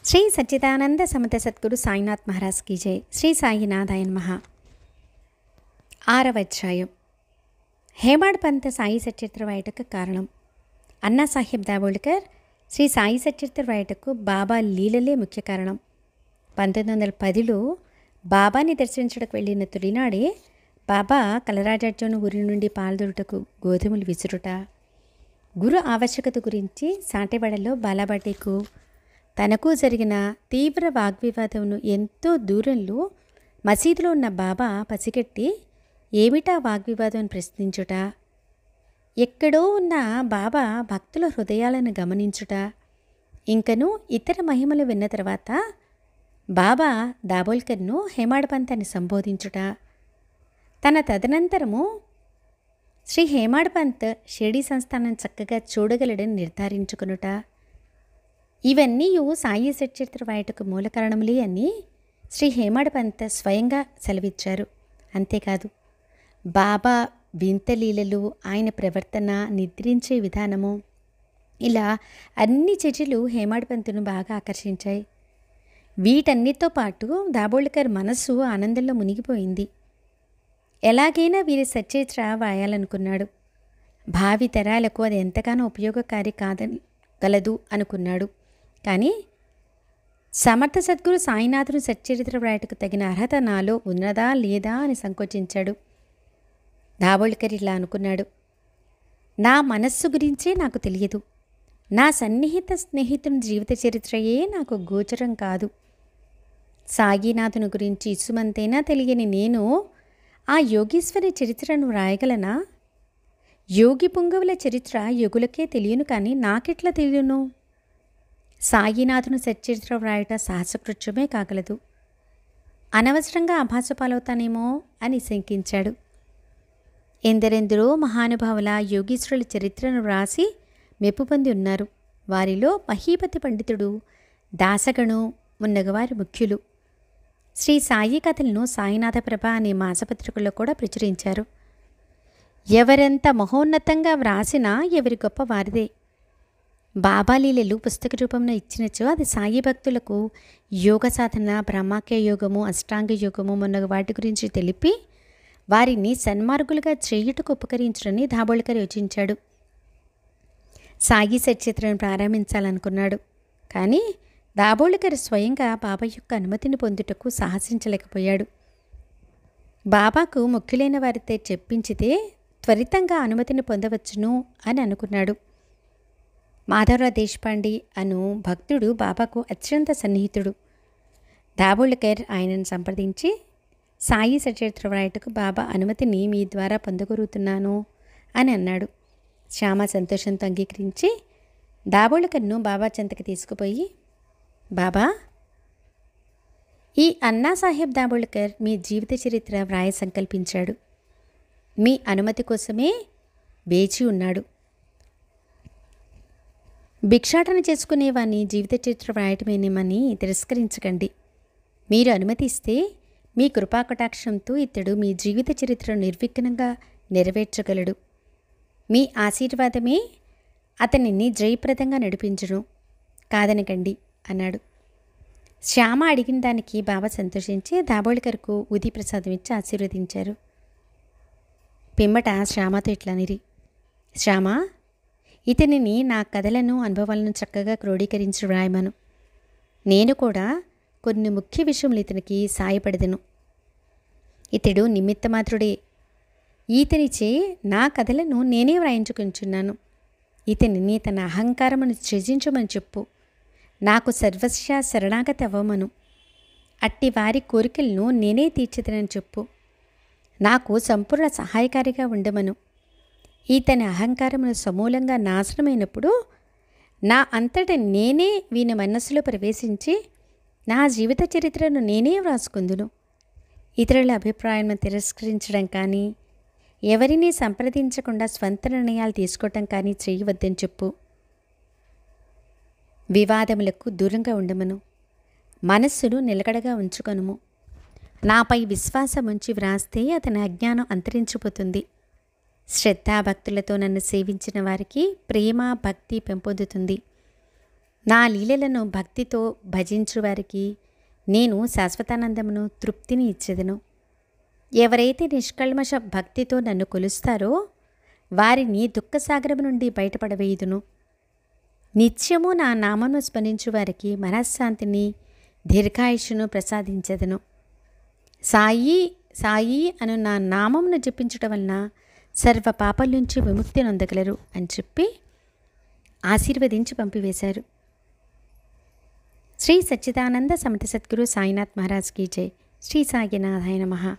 Shri Sachchidananda Samata Sadhguru Sainath Maharaj key జై. శ్రీ సాయినాథాయ నమః. 6వ అధ్యాయం. హేమాడ్ పంత్ సాయి సచరిత్ర రాయటకు కారణం. అన్నా సాహెబ్ దాబోల్కర్ శ్రీ సాయి సచరిత్ర రాయటకు బాబా లీలలే ముఖ్య కారణం. 1910లో బాబాని దర్శించడానికి వెళ్ళిన తొలినాడే బాబా కలరాజార్జున ఊరి నుండి పాల్దొరుటకు గోధుమలు విసురుట, గురు ఆవశ్యకత గురించి సాటెవాడలో బాలాబాటేకు తనకు జరిగిన తీవ్ర వాగ్వివాదంను ఎంతో దూరంలో మసీదులో ఉన్న బాబా పసిగట్టి ఏమిటా వాగ్వివాదం ప్రశ్నించుట, ఎక్కడో ఉన్న బాబా భక్తుల హృదయాలను గమనించుట, ఇంకనూ ఇతర మహిమలు విన్న తర్వాత బాబా దాబోల్కర్ను హేమాడ్ పంత్ అని సంబోధించుట, తన తదనంతరము శ్రీ హేమాడ్ పంత్ షిరిడీ సంస్థానం చక్కగా చూడగలడని నిర్ధారించుకునుట, ఇవన్నీ సాయి సచరిత్ర రాయటకు మూల కారణములే అని శ్రీ హేమాడ్ పంత్ స్వయంగా సెలవిచ్చారు. అంతేకాదు, బాబా వింతలీలలు, ఆయన ప్రవర్తన, నిద్రించే విధానము, ఇలా అన్ని చర్యలు హేమాడ్ పంత్ను బాగా ఆకర్షించాయి. వీటన్నిటితో పాటు దాబోల్కర్ మనస్సు ఆనందంలో మునిగిపోయింది. ఎలాగైనా వీరి సచరిత్ర వ్రాయాలనుకున్నాడు. భావి తరాలకు అది ఎంతగానో ఉపయోగకారి కాదగలదు అనుకున్నాడు. కానీ సమర్థ సద్గురు సాయినాథుని సచ్చరిత్ర వ్రాయటకు తగిన అర్హత నాలో ఉన్నదా లేదా అని సంకోచించాడు. దాబోల్కర్ ఇలా అనుకున్నాడు: నా మనస్సు గురించే నాకు తెలియదు, నా స్నేహితుని జీవిత చరిత్రయే నాకు గోచరం కాదు. సాయినాథుని గురించి ఇసుమంతైనా తెలియని నేను ఆ యోగీశ్వరి చరిత్రను వ్రాయగలనా? యోగి పుంగవుల చరిత్ర యోగులకే తెలియను, కానీ నాకెట్లా తెలియను? సాయినాథుని సచ్చరిత్ర వ్రాయట సాహసకృత్యమే కాగలదు. అనవసరంగా అభాస పాలవుతానేమో అని శంకించాడు. ఎందరెందరో మహానుభావుల యోగీశ్వరుల చరిత్రను వ్రాసి మెప్పు పొంది ఉన్నారు. వారిలో మహీపతి పండితుడు, దాసగణు మున్నగవారి ముఖ్యులు. శ్రీ సాయి కథలను సాయినాథ ప్రభ అనే మాసపత్రికల్లో కూడా ప్రచురించారు. ఎవరెంత మహోన్నతంగా వ్రాసినా ఎవరి గొప్ప వారిదే. బాబాలీలలు పుస్తక రూపంలో ఇచ్చినచో అది సాయి భక్తులకు యోగ సాధన, బ్రహ్మాఖ్య యోగము, అష్టాంగ యోగము మొన్న వాటి గురించి తెలిపి వారిని సన్మార్గులుగా చేయుటకు ఉపకరించడని దాబోల్కర్ యోచించాడు. సాయి సచరిత్రను ప్రారంభించాలనుకున్నాడు. కానీ దాబోల్కర్ స్వయంగా బాబా యొక్క అనుమతిని పొందుటకు సాహసించలేకపోయాడు. బాబాకు ముఖ్యులైన వారితో చెప్పించితే త్వరితంగా అనుమతిని పొందవచ్చును అని అనుకున్నాడు. మాధవరావు దేశపాండే అను భక్తుడు బాబాకు అత్యంత సన్నిహితుడు. దాబోల్కర్ ఆయనను సంప్రదించి సాయి సచరిత్ర వ్రాయటకు బాబా అనుమతిని మీ ద్వారా పొందగలుగుతున్నాను అని అన్నాడు. శ్యామ సంతోషంతో అంగీకరించి దాబోల్కర్ను బాబా చెంతకు తీసుకుపోయి, బాబా, ఈ అన్నా సాహెబ్ దాబోల్కర్ మీ జీవిత చరిత్ర వ్రాయ సంకల్పించాడు. మీ అనుమతి కోసమే వేచి ఉన్నాడు. భిక్షాటన చేసుకునేవాన్ని జీవిత చరిత్ర వ్రాయటమేనేమని తిరస్కరించకండి. మీరు అనుమతిస్తే మీ కృపాకటాక్షంతో ఇతడు మీ జీవిత చరిత్రను నిర్విఘ్నంగా నెరవేర్చగలడు. మీ ఆశీర్వాదమే అతనిని జయప్రదంగా నడిపించును, కాదనకండి అన్నాడు. శ్యామ అడిగిన దానికి బాబా సంతోషించి దాబోల్కర్కు ఉది ప్రసాదం ఇచ్చి ఆశీర్వదించారు. పిమ్మట శ్యామతో ఇట్లనిరి: శ్యామ, ఇతనిని నా కథలను, అనుభవాలను చక్కగా క్రోడీకరించి వ్రాయమను. నేను కూడా కొన్ని ముఖ్య విషయములు ఇతనికి సాయపడదను. ఇతడు నిమిత్తమాత్రుడే. ఈతనిచే నా కథలను నేనే వ్రాయించుకుంటున్నాను. ఇతనిని తన అహంకారమును త్యజించమని చెప్పు. నాకు సర్వస్య శరణాగతి అవ్వమను. అట్టి వారి కోరికలను నేనే తీర్చిదనని చెప్పు. నాకు సంపూర్ణ సహాయకారిగా ఉండమను. ఈతని అహంకారమును సమూలంగా నాశనమైనప్పుడు నా అంతట నేనే వీని మనస్సులో ప్రవేశించి నా జీవిత చరిత్రను నేనే వ్రాసుకుందును. ఇతరుల అభిప్రాయాలను తిరస్కరించడం కానీ, ఎవరినీ సంప్రదించకుండా స్వంత నిర్ణయాలు తీసుకోవటం కానీ చేయవద్దని చెప్పు. వివాదములకు దూరంగా ఉండమను. మనస్సును నిలకడగా ఉంచుకొనుము. నాపై విశ్వాసం ఉంచి వ్రాస్తే అతని అజ్ఞానం అంతరించిపోతుంది. శ్రద్ధాభక్తులతో నన్ను సేవించిన వారికి ప్రేమ, భక్తి పెంపొందుతుంది. నా లీలలను భక్తితో భజించు వారికి నేను శాశ్వతానందమును తృప్తిని ఇచ్చేదను. ఎవరైతే నిష్కల్మష భక్తితో నన్ను కొలుస్తారో వారిని దుఃఖసాగరము నుండి బయటపడవేయుదును. నిత్యము నా నామమును స్మరించు వారికి మనశ్శాంతిని దీర్ఘాయుషును ప్రసాదించెదను. సాయి సాయి అను నా నామమును జపించడం వలన సర్వ పాపల నుంచి విముక్తి నొందగలరు అని చెప్పి ఆశీర్వదించి పంపివేశారు. శ్రీ సచ్చిదానంద సమర్థ సద్గురు సాయినాథ్ మహారాజ్ కీ జై. శ్రీ సాయినాథాయ నమః.